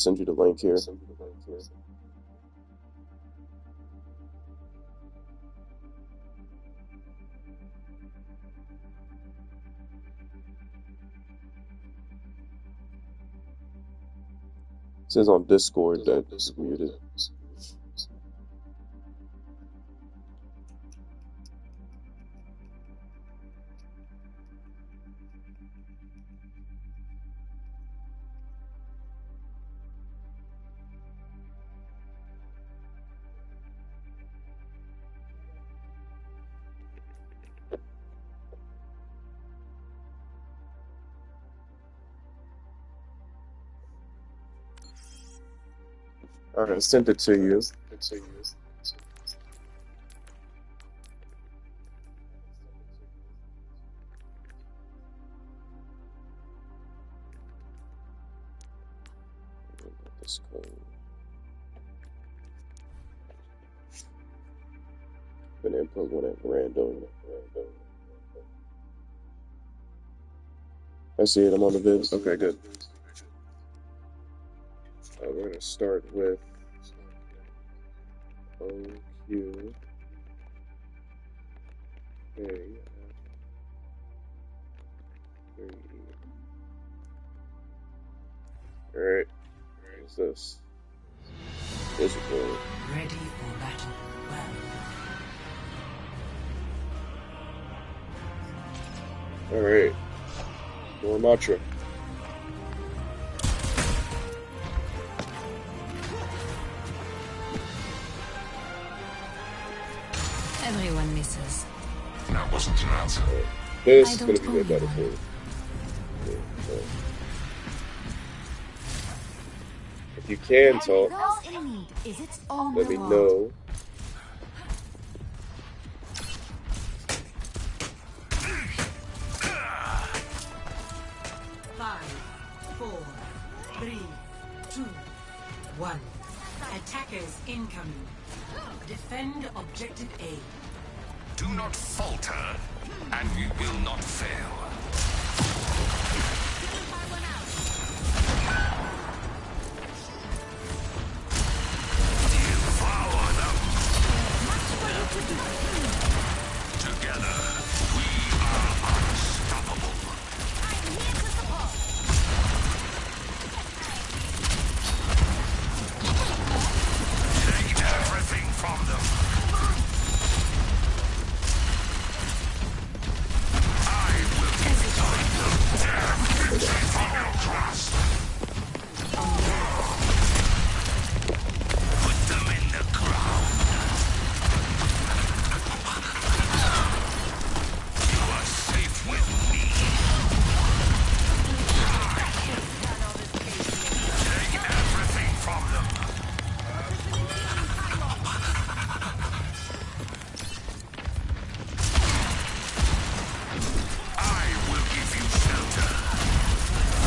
send you the link here. It says on Discord that it's muted. Alright, I sent it to you. This code. I'm gonna input one at random. I see it. I'm on the vids. Okay, good. We're gonna start with OQ. Alright, where's this? Physical. Ready for battle. Well. Alright. More mantra. Everyone misses. That wasn't an answer. This is gonna be way better for you. If you can talk, let me know. Attackers incoming. Defend objective A. Do not falter, and you will not fail. Devour them. Together, we are unstoppable. I'm here to support. Take everything from them. I will ignite them. Damn from your grasp. Put them in the ground. You are safe with me. Take everything from them. I will give you shelter.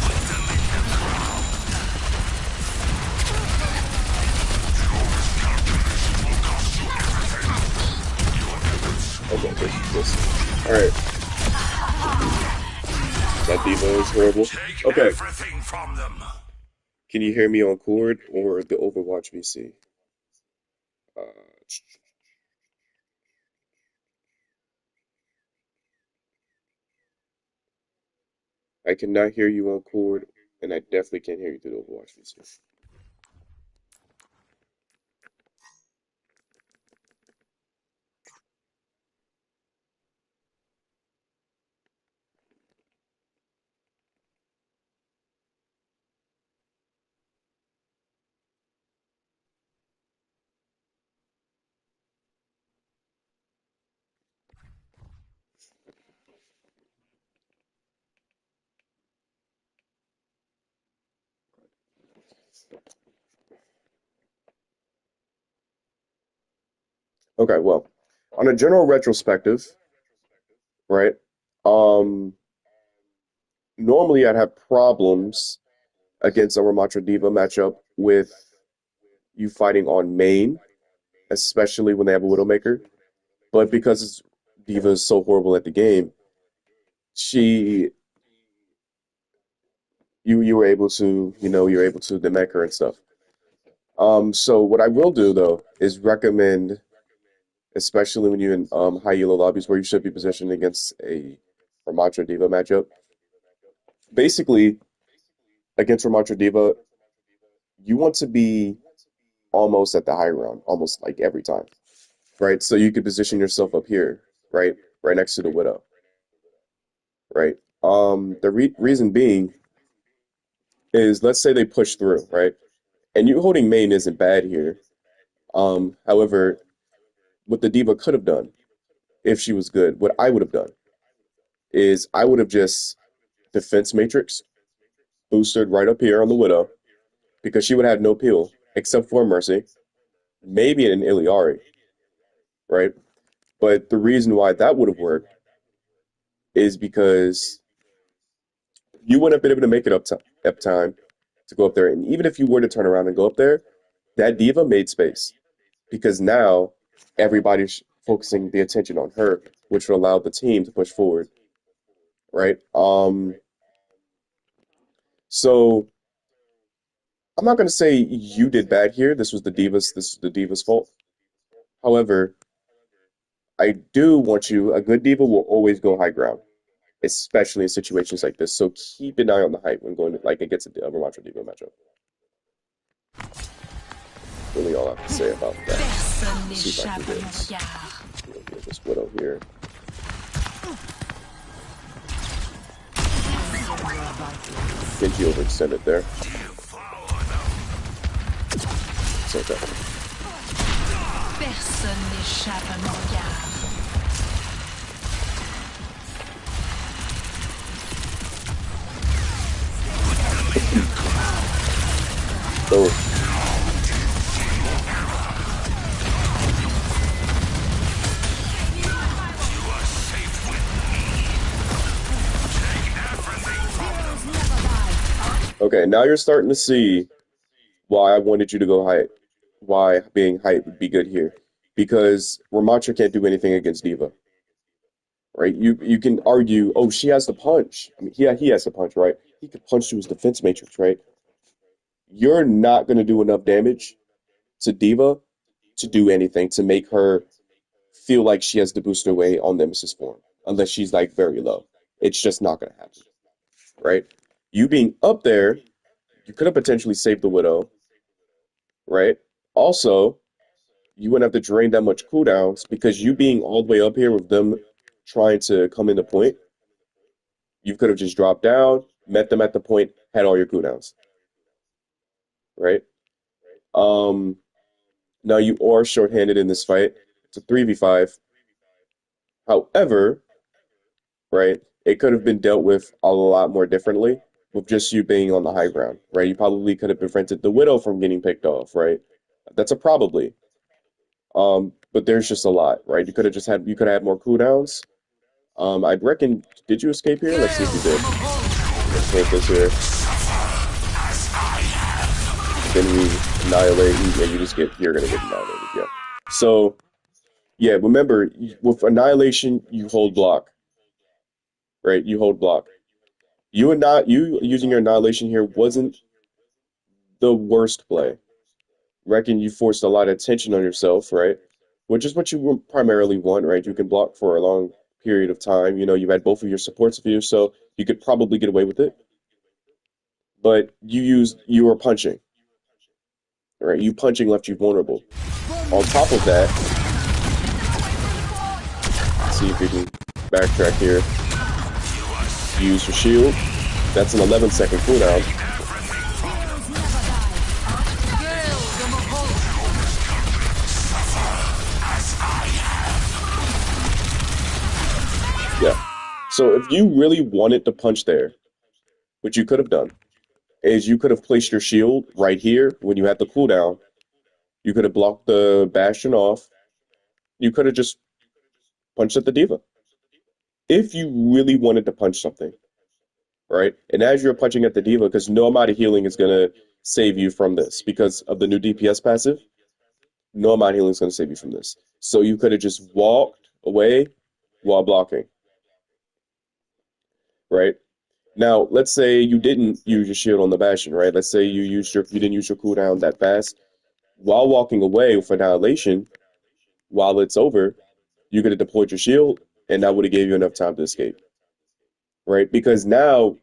Put them in the ground. Your miscalculation will cost you everything. Your efforts. Okay, this. Alright. That D.Va is horrible. Take Okay. everything from them. Can you hear me on Cord or the Overwatch VC? I cannot hear you on Cord, and I definitely can't hear you through the Overwatch VC. Okay, well, on a general retrospective, right? Normally I'd have problems against a Ramattra D.Va matchup with you fighting on main, especially when they have a Widowmaker. But because D.Va is so horrible at the game, she you were able to, you're able to demek her and stuff. So what I will do though is recommend, especially when you're in high elo lobbies where you should be positioned against a Ramattra Diva matchup. Basically, against Ramattra Diva, you want to be almost at the high ground, almost like every time, right? So you could position yourself up here, right, right next to the Widow, right? The reason being is, let's say they push through, right, and you holding main isn't bad here. However, what the Diva could have done if she was good, what I would have done is I would have just defense matrix boosted right up here on the Widow because she would have no peel except for Mercy, maybe an Iliari, right? But the reason why that would have worked is because you wouldn't have been able to make it up time to go up there. And even if you were to turn around and go up there, that Diva made space because now everybody's focusing the attention on her, which will allow the team to push forward, right? So I'm not going to say you did bad here. This is the Diva's fault. However, I do want you, a good Diva will always go high ground, especially in situations like this. So keep an eye on the height when going like against a Ramattra Diva matchup. Really all I have to say about that. Personne Let's see if I n'échappe can à mon regard. get this Widow here. Genji overextended there. It's okay. Personne n'échappe à mon regard. Oh, okay, now you're starting to see why I wanted you to go height. Why being height would be good here. Because Ramattra can't do anything against Diva, right? You can argue, oh, she has the punch. I mean, yeah, he has the punch, right? He could punch to his defense matrix, right? You're not going to do enough damage to Diva to do anything to make her feel like she has to boost her way on Nemesis form, unless she's like very low. It's just not going to happen, right? You being up there, you could have potentially saved the Widow, right? Also, you wouldn't have to drain that much cooldowns because you being all the way up here with them trying to come into point, you could have just dropped down, met them at the point, had all your cooldowns, right? Um, Now you are shorthanded in this fight. It's a 3v5. However, right, it could have been dealt with a lot more differently with just you being on the high ground, right? You probably could have prevented the Widow from getting picked off, right? That's a probably. But there's just a lot, right? You could have had more cooldowns. I reckon, did you escape here? Let's see if you did. Escape this here. Then we annihilate, and you just you're gonna get annihilated, yeah. So, yeah, remember, with annihilation, you hold block, right? You hold block. You using your annihilation here wasn't the worst play. Reckon you forced a lot of attention on yourself, right? Which is what you primarily want, right? You can block for a long period of time. You know, you had both of your supports of you, so you could probably get away with it. But you were punching, right? You punching left you vulnerable. On top of that, let's see if we can backtrack here. Use your shield. That's an 11-second cooldown. Yeah. So if you really wanted to punch there, what you could have done is you could have placed your shield right here when you had the cooldown. You could have blocked the Bastion off. You could have just punched at the Diva. If you really wanted to punch something, right? And as you're punching at the Diva, because no amount of healing is going to save you from this because of the new DPS passive, no amount of healing is going to save you from this. So you could have just walked away while blocking, right? Now, let's say you didn't use your shield on the Bastion, right? Let's say you didn't use your cooldown that fast. While walking away with Annihilation, while it's over, you could have deployed your shield, and that would have gave you enough time to escape, right? Because now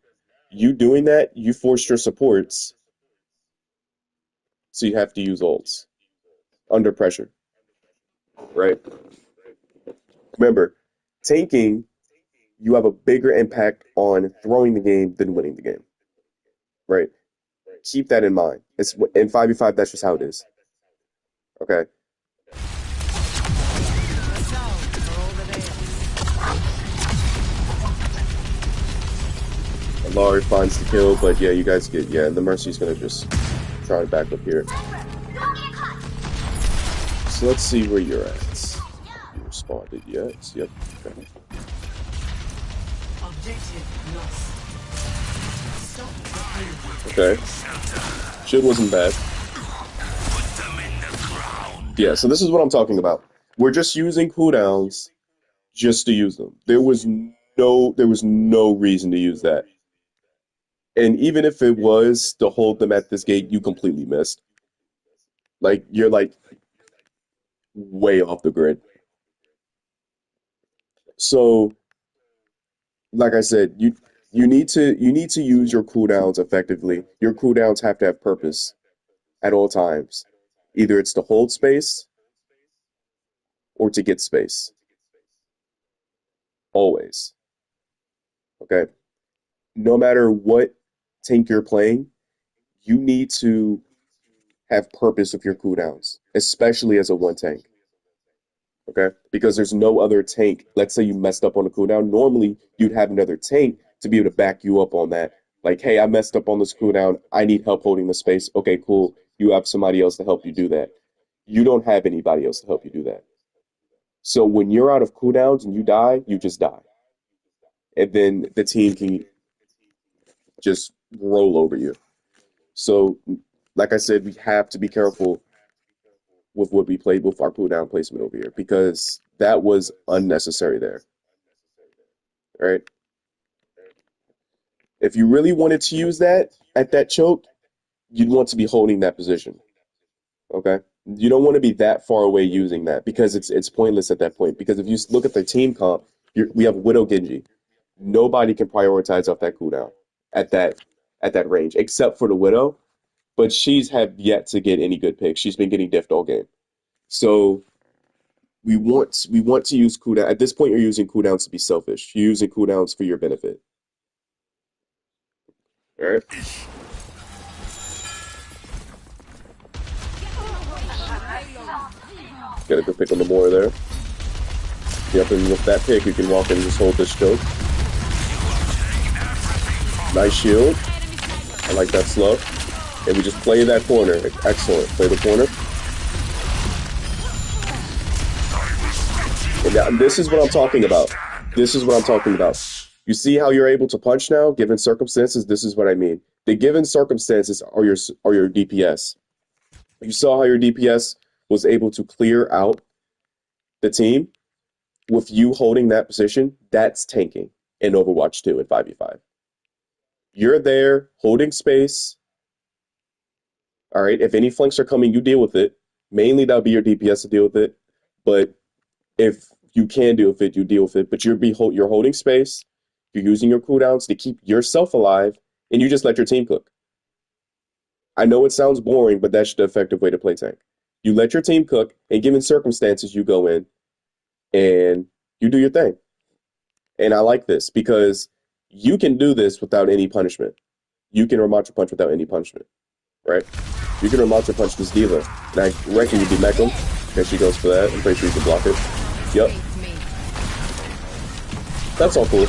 you doing that, you forced your supports, so you have to use ults under pressure, right? Remember, tanking, you have a bigger impact on throwing the game than winning the game, right? Keep that in mind. It's in 5v5, that's just how it is. Okay. Larry finds the kill, but yeah, you guys get the Mercy's gonna just try to back up here. So let's see where you're at. You responded yet? Yep. Okay. Okay. Shield wasn't bad. Yeah, so this is what I'm talking about. We're just using cooldowns just to use them. There was no reason to use that. And even if it was to hold them at this gate, you completely missed. Like you're like way off the grid. So, like I said, you need to use your cooldowns effectively. Your cooldowns have to have purpose at all times. Either it's to hold space or to get space. Always. Okay? No matter what tank you're playing, you need to have purpose with your cooldowns, especially as a one tank. Okay? Because there's no other tank. Let's say you messed up on a cooldown. Normally, you'd have another tank to be able to back you up on that. Like, hey, I messed up on this cooldown. I need help holding the space. Okay, cool. You have somebody else to help you do that. You don't have anybody else to help you do that. So when you're out of cooldowns and you die, you just die. And then the team can just roll over you. So, like I said, we have to be careful with what we played with our cooldown placement over here because that was unnecessary there. Right? If you really wanted to use that at that choke, you'd want to be holding that position. Okay? You don't want to be that far away using that because it's pointless at that point. Because if you look at the team comp, we have Widow Genji. Nobody can prioritize off that cooldown at that range except for the Widow, but she's have yet to get any good picks. She's been getting diffed all game. So we want to use cooldown. At this point, you're using cooldowns to be selfish. You're using cooldowns for your benefit. All right. Get a good pick on the Moira there. Yep, and with that pick, you can walk in and just hold this choke. Nice shield. I like that slow. And we just play that corner. Excellent. Play the corner. And now, this is what I'm talking about. This is what I'm talking about. You see how you're able to punch now, given circumstances? This is what I mean. The given circumstances are your DPS. You saw how your DPS was able to clear out the team with you holding that position. That's tanking in Overwatch 2 at 5v5. You're there holding space. All right. If any flanks are coming, you deal with it. Mainly that'll be your DPS to deal with it. But if you can deal with it, you deal with it. But you're holding space. You're using your cooldowns to keep yourself alive, and you just let your team cook. I know it sounds boring, but that's the effective way to play tank. You let your team cook, and given circumstances, you go in and you do your thing. And I like this because you can do this without any punishment. You can Ramattra punch without any punishment, right? You can Ramattra punch this D.Va, and I reckon you'd be Meckham. Okay, she goes for that. I'm pretty sure you can block it. Yep. That's all cool.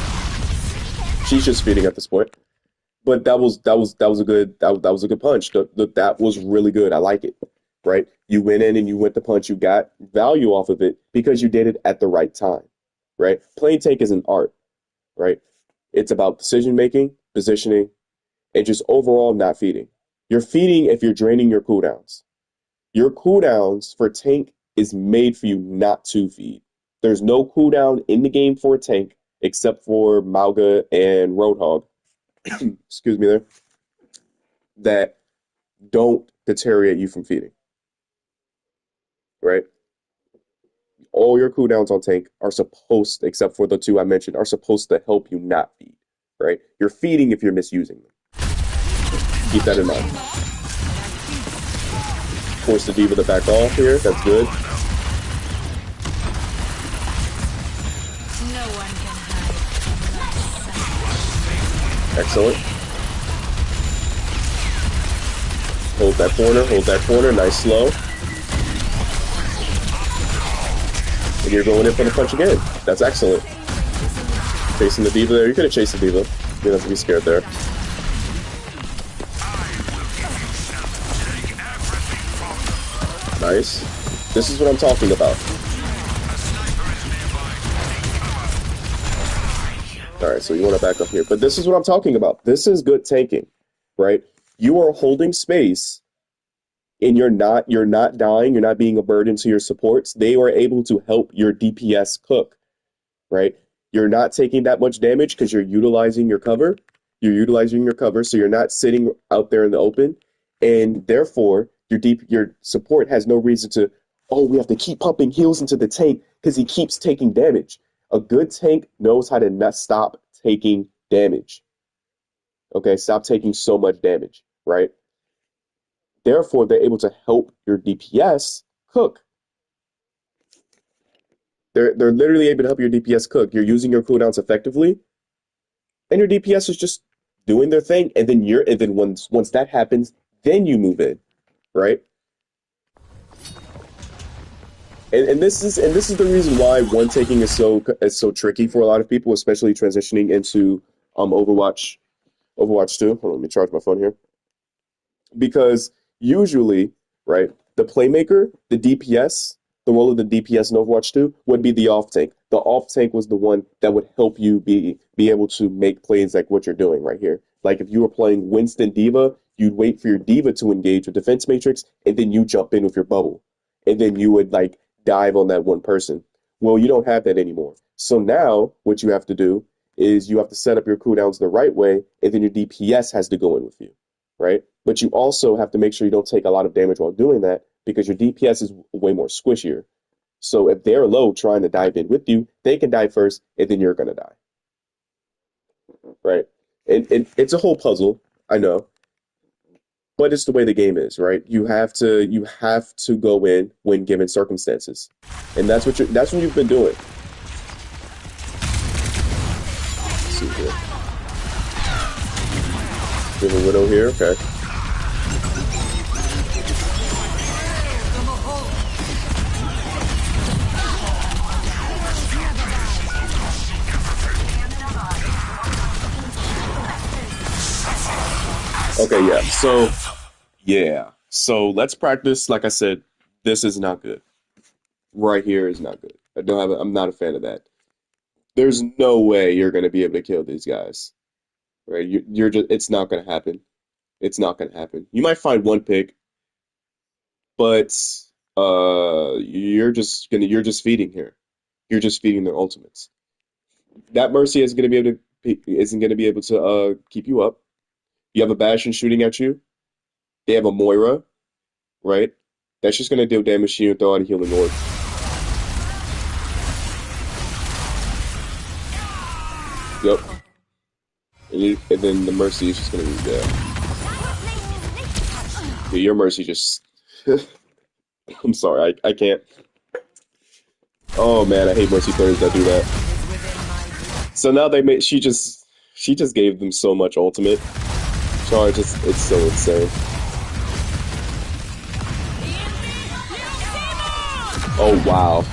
She's just feeding at this point. But that was a good punch. That was really good. I like it. Right? You went in and you went to punch. You got value off of it because you did it at the right time. Right? Playing tank is an art. Right? It's about decision making, positioning, and just overall not feeding. You're feeding if you're draining your cooldowns. Your cooldowns for tank is made for you not to feed. There's no cooldown in the game for a tank except for Mauga and Roadhog. excuse me there, that don't deteriorate you from feeding, right? All your cooldowns on tank are supposed, except for the two I mentioned, are supposed to help you not feed, right? You're feeding if you're misusing them. Keep that in mind. Force the D.Va to back off here. That's good. No one can hide from my sight. Excellent. Hold that corner. Hold that corner. Nice slow. And you're going in for the punch again. That's excellent. Chasing the D.Va there. You could have chased the D.Va. You don't have to be scared there. Nice. This is what I'm talking about. Alright, so you want to back up here. But this is what I'm talking about. This is good tanking, right? You are holding space and you're not dying, you're not being a burden to your supports. They are able to help your DPS cook, right? You're not taking that much damage because you're utilizing your cover. You're utilizing your cover, so you're not sitting out there in the open, and therefore your support has no reason to, oh, we have to keep pumping heals into the tank because he keeps taking damage. A good tank knows how to not stop taking damage. Okay, stop taking so much damage, right? Therefore, they're able to help your DPS cook. They're literally able to help your DPS cook. You're using your cooldowns effectively, and your DPS is just doing their thing. And then once that happens, then you move in, right? And this is the reason why one taking is so tricky for a lot of people, especially transitioning into Overwatch 2. Hold on, let me charge my phone here. Because usually, right, the playmaker, the DPS, the role of the DPS in Overwatch 2 would be the off tank. The off tank was the one that would help you be able to make plays like what you're doing right here. Like if you were playing Winston D.Va, you'd wait for your D.Va to engage with Defense Matrix, and then you jump in with your bubble. And then you would like dive on that one person. Well, you don't have that anymore. So now what you have to do is you have to set up your cooldowns the right way, and then your DPS has to go in with you, right? But you also have to make sure you don't take a lot of damage while doing that because your DPS is way more squishier. So if they're low trying to dive in with you, they can die first, and then you're going to die, right? And it's a whole puzzle, I know, but it's the way the game is, right? You have to go in when given circumstances, and that's what you've been doing. Let's see here. We have a Widow here, okay. Okay, so let's practice. Like I said, this is not good. Right here is not good. I'm not a fan of that. There's no way you're going to be able to kill these guys, right? You're just, it's not going to happen. It's not going to happen. You might find one pick, but you're just feeding here. You're just feeding their ultimates. That Mercy isn't going to be able to keep you up. You have a Bastion shooting at you. They have a Moira, right? That's just gonna deal damage to you and throw out a healing orb. Yep. And then the Mercy is just gonna be there. Yeah, your Mercy just I'm sorry, I can't. Oh man, I hate Mercy players that do that. So now she just gave them so much ultimate. Charge, it's so insane. Oh wow.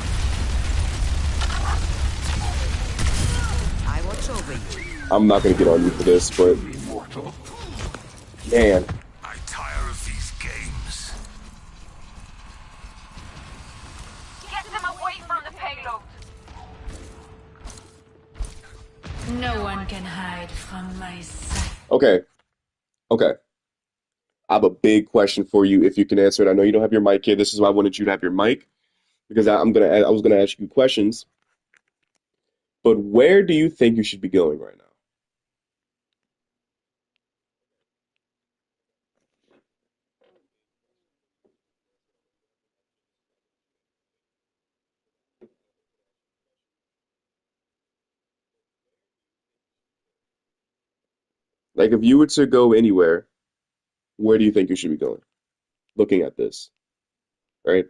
I'm not gonna get on you for this, but man. I tire of these games. Get them away from the payload. No one can hide from my sight. Okay. I have a big question for you if you can answer it. I know you don't have your mic here. This is why I wanted you to have your mic because I was gonna ask you questions. But where do you think you should be going right now? Like if you were to go anywhere, where do you think you should be going? Looking at this, right?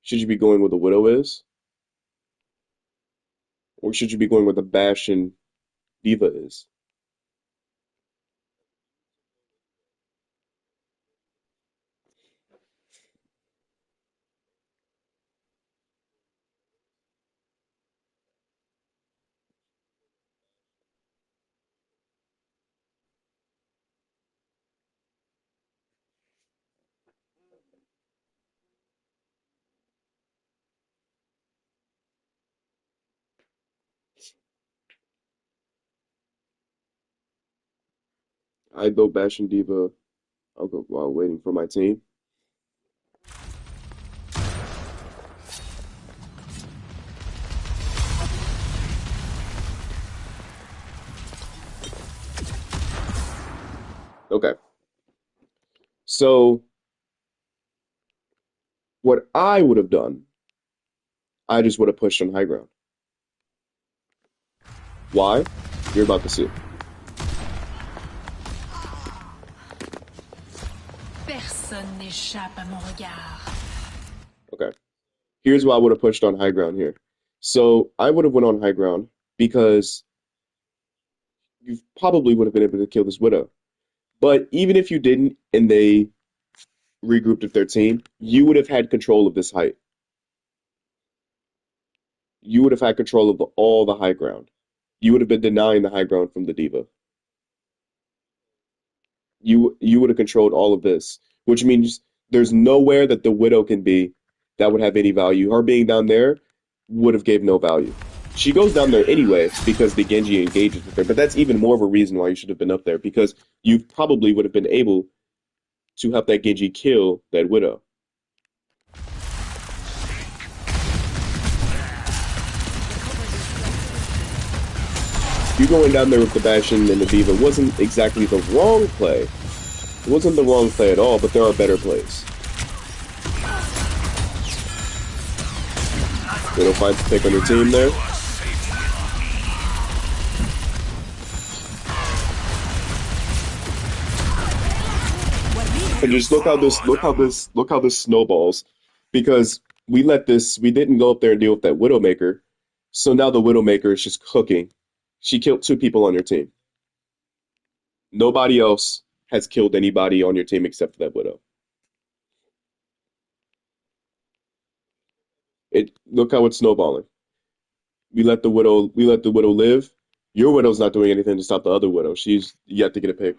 Should you be going where the Widow is? Or should you be going where the Bastion Diva is? I'd go Bastion Diva. I'll go while waiting for my team. Okay. So what I would have done, I just would have pushed on high ground. Why? You're about to see. Personne n'échappe à mon regard. Okay. Here's why I would have pushed on high ground here. So I would have went on high ground because you probably would have been able to kill this Widow. But even if you didn't and they regrouped with their team, you would have had control of this height. You would have had control of all the high ground. You would have been denying the high ground from the Diva. You would have controlled all of this, which means there's nowhere that the Widow can be that would have any value. Her being down there would have gave no value. She goes down there anyway because the Genji engages with her, but that's even more of a reason why you should have been up there, because you probably would have been able to help that Genji kill that Widow. You going down there with the Bastion and the Diva wasn't exactly the wrong play. It wasn't the wrong play at all, but there are better plays. Widow finds the pick on your team there. And just look how this snowballs, because we didn't go up there and deal with that Widowmaker, so now the Widowmaker is just cooking. She killed 2 people on your team. Nobody else has killed anybody on your team except for that Widow. Look how it's snowballing. We let the Widow live. Your Widow's not doing anything to stop the other Widow. She's yet to get a pick.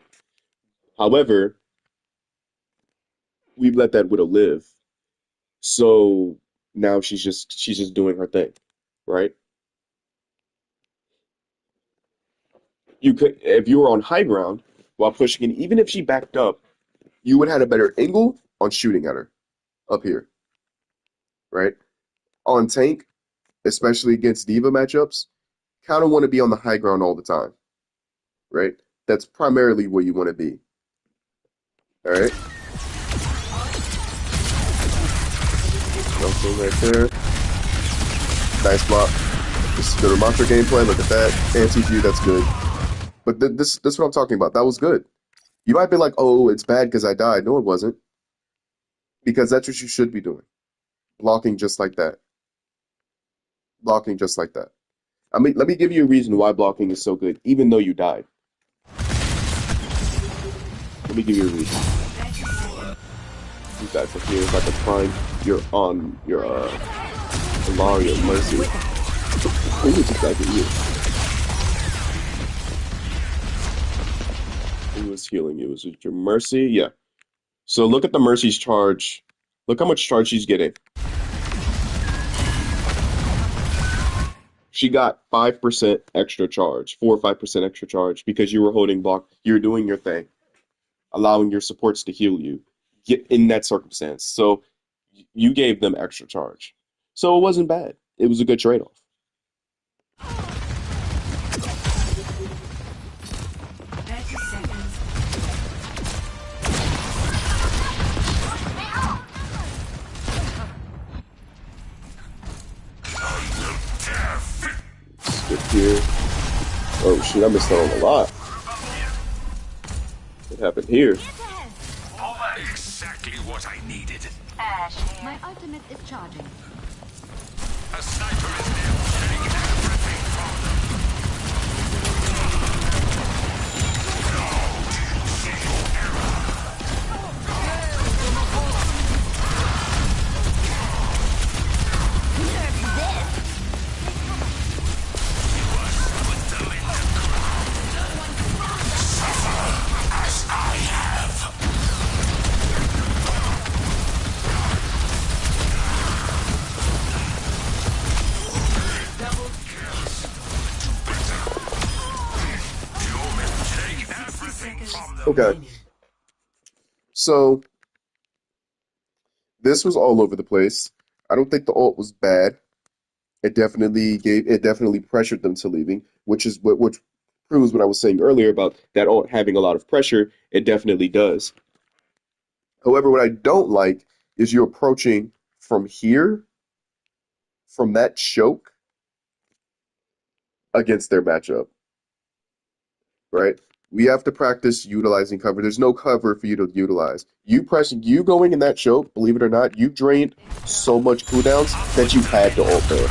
However, we've let that Widow live. So now she's just doing her thing, right? You could, if you were on high ground while pushing in, even if she backed up, you would have had a better angle on shooting at her up here, right? On tank, especially against Diva matchups, kind of want to be on the high ground all the time, right? That's primarily where you want to be. All right. Nothing right there. Nice block. This is good Ramattra gameplay. Look at that. Anti-view, that's good. But this is what I'm talking about. That was good. You might be like, oh, it's bad because I died. No, it wasn't. Because that's what you should be doing. Blocking just like that. Blocking just like that. I mean, let me give you a reason why blocking is so good, even though you died. Let me give you a reason. You guys are here. If I can find your Ilaria Mercy. Who was exactly you? Who was healing you? Was it your Mercy? Yeah. So look at the Mercy's charge. Look how much charge she's getting. She got 5% extra charge, 4 or 5% extra charge, because you were holding block. You're doing your thing, allowing your supports to heal you. Get in that circumstance. So you gave them extra charge. So it wasn't bad. It was a good trade-off. Skip here. Oh shit, I missed out on a lot. What happened here? Oh, that's exactly what I needed. Ash here. My ultimate is charging. A sniper is there, taking everything from them. Take everything from them. Okay, so this was all over the place. I don't think the ult was bad. It definitely pressured them to leaving, which proves what I was saying earlier about that ult having a lot of pressure. It definitely does. However, what I don't like is you approaching from here, from that choke against their matchup, right? We have to practice utilizing cover. There's no cover for you to utilize. You going in that choke, believe it or not, you drained so much cooldowns that you had to ult there.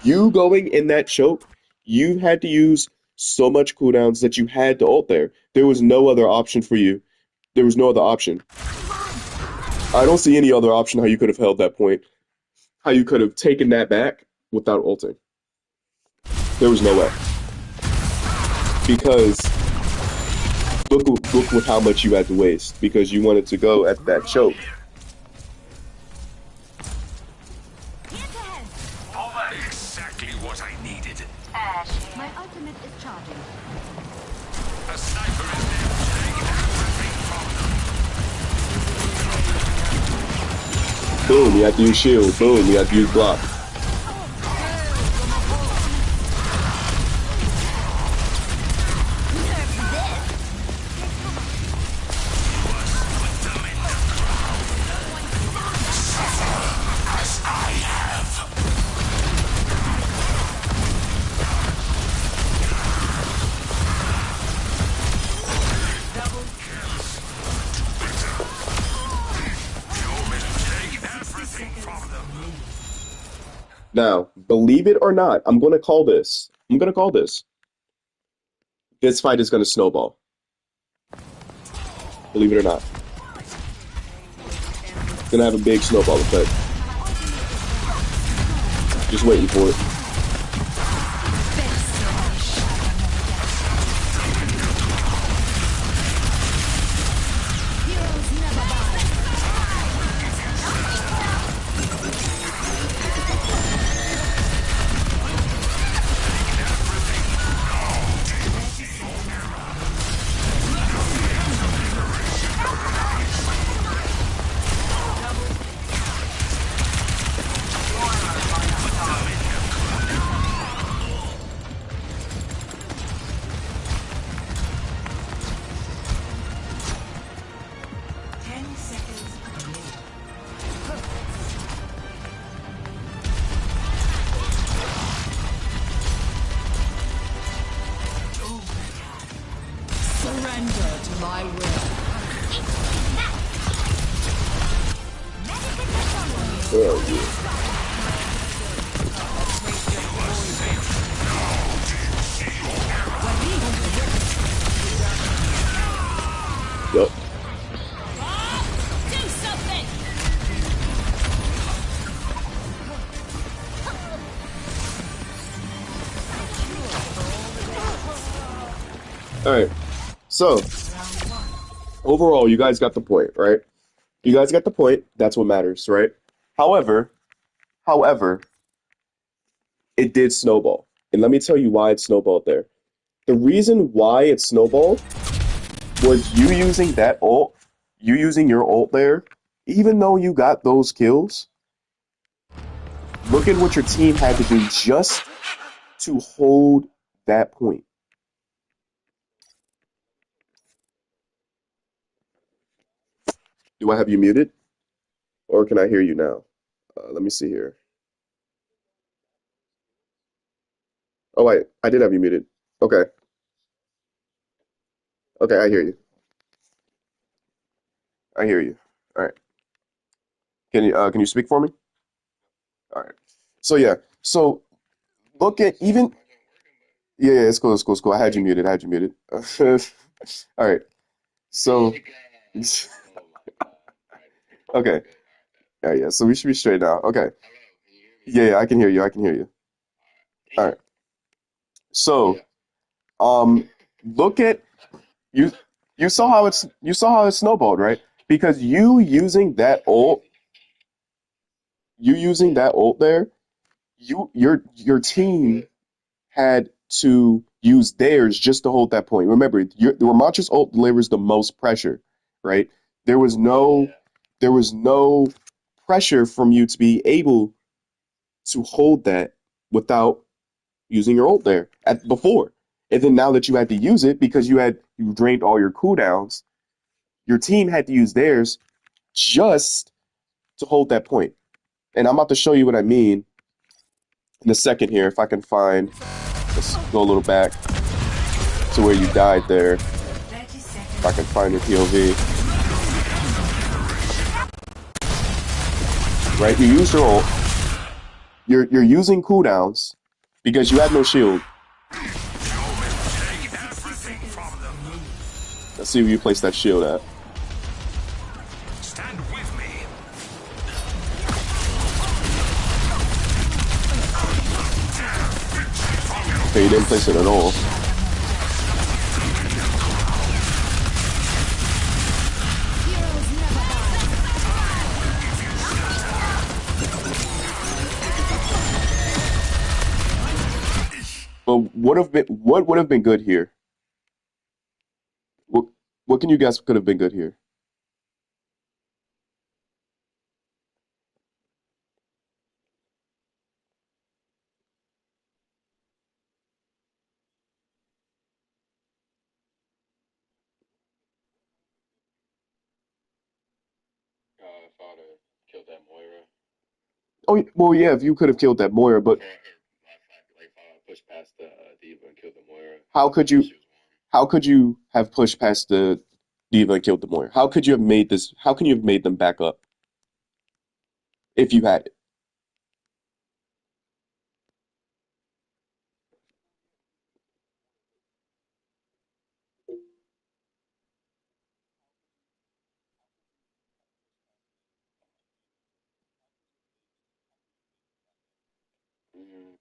You going in that choke, you had to use so much cooldowns that you had to ult there. There was no other option for you. There was no other option. I don't see any other option how you could have held that point, how you could have taken that back without ulting. There was no way. Because look with how much you had to waste because you wanted to go at that choke. Oh, that's exactly what I needed. Ash here. My ultimate is charging. A sniper is there, taking everything from them. Boom, you have to use shield. Boom, you have to use block. Now, believe it or not, I'm going to call this. I'm going to call this. This fight is going to snowball. Believe it or not. It's going to have a big snowball effect. Just waiting for it. Surrender to my will. Oh, yeah. Yup. Do something! All right. So, overall, you guys got the point, right? You guys got the point. That's what matters, right? However, it did snowball. And let me tell you why it snowballed there. The reason why it snowballed was you using your ult there, even though you got those kills, look at what your team had to do just to hold that point. Do I have you muted? Or can I hear you now? Let me see here. Oh, I did have you muted. Okay. Okay, I hear you. I hear you. All right. Can you speak for me? All right. So yeah. So look at even yeah, it's cool, it's cool, it's cool. I had you muted. I had you muted. All right. So okay. Yeah, yeah. So we should be straight now. Okay. Yeah, yeah, I can hear you. I can hear you. All right. So um look at you you saw how it snowballed, right? Because you using that ult there, your team had to use theirs just to hold that point. Remember, the Ramattra's ult delivers the most pressure, right? There was no there was no pressure from you to be able to hold that without using your ult there at before. And then now that you had to use it because you drained all your cooldowns, your team had to use theirs just to hold that point. And I'm about to show you what I mean in a second here. If I can find, let's go a little back to where you died there. 30 If I seconds. can find your POV. Right? You used your ult. You're using cooldowns because you had no shield. Take everything from them. Let's see where you place that shield at. Stand with me. Okay, you didn't place it at all. But what would have been good here? What what can you guess could have been good here? If I would have killed that Moira, Oh well, yeah, if you could have killed that Moira, but like if I pushed past the Diva and killed the Moira, how could maybe you she was one. how could you have pushed past the Diva and killed the Moira? How could you have made this? How can you have made them back up if you had it? Mm,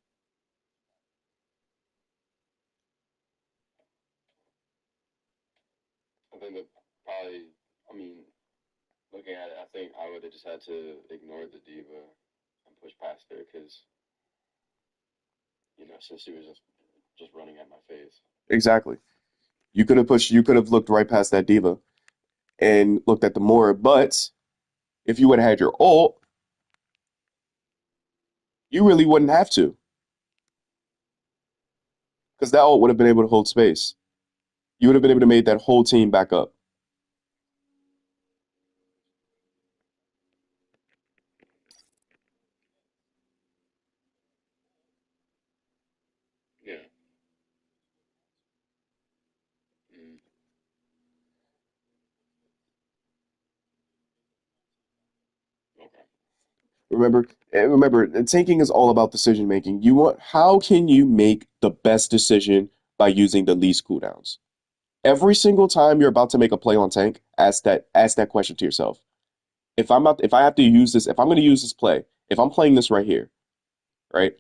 I think that probably, I mean, looking at it, I think I would have just had to ignore the Diva and push past her because, since she was just running at my face. Exactly. You could have pushed. You could have looked right past that Diva and looked at the Moira. But if you would have had your ult, you really wouldn't have to, because that ult would have been able to hold space. You would have been able to make that whole team back up. Yeah. Mm, okay. Remember, remember, tanking is all about decision making. How can you make the best decision by using the least cooldowns? Every single time you're about to make a play on tank, ask that question to yourself. If I have to use this, if I'm going to use this play, if I'm playing this right here, right,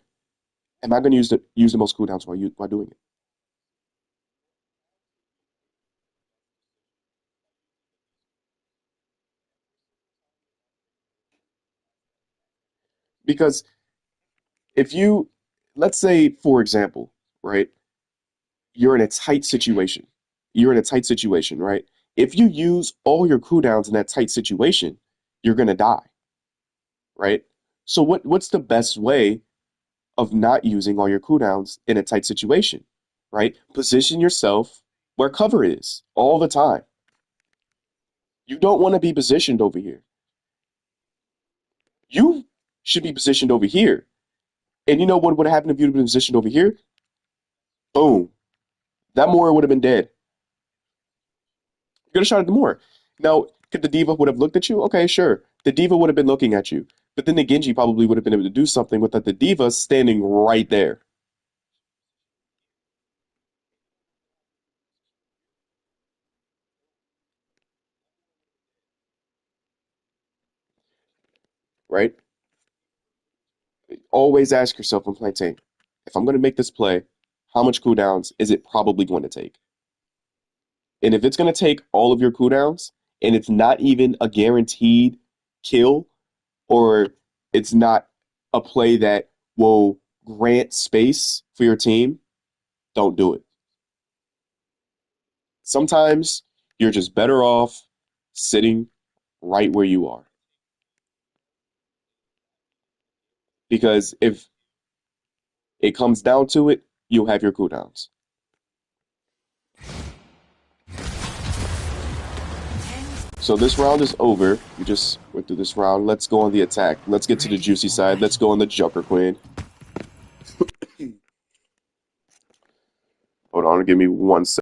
am I going to use the most cooldowns while doing it? Because if you, let's say, for example, right, you're in a tight situation. You're in a tight situation, right? If you use all your cooldowns in that tight situation, you're gonna die, right? So what's the best way of not using all your cooldowns in a tight situation, right? Position yourself where cover is all the time. You don't want to be positioned over here. You should be positioned over here. And you know what would have happened if you'd been positioned over here? Boom. That Moira would have been dead. You could have shot at the Moira. Now, Could the diva would have looked at you? Okay, sure. The diva would have been looking at you. But then the Genji probably would have been able to do something without the diva standing right there. Right? Always ask yourself when playing tank, if I'm going to make this play, how much cooldowns is it probably going to take? And if it's going to take all of your cooldowns and it's not even a guaranteed kill, or it's not a play that will grant space for your team, don't do it. Sometimes you're just better off sitting right where you are. Because if it comes down to it, you'll have your cooldowns. So this round is over. We just went through this round. Let's go on the attack. Let's get to the juicy side. Let's go on the Joker Queen. Hold on, give me 1 second.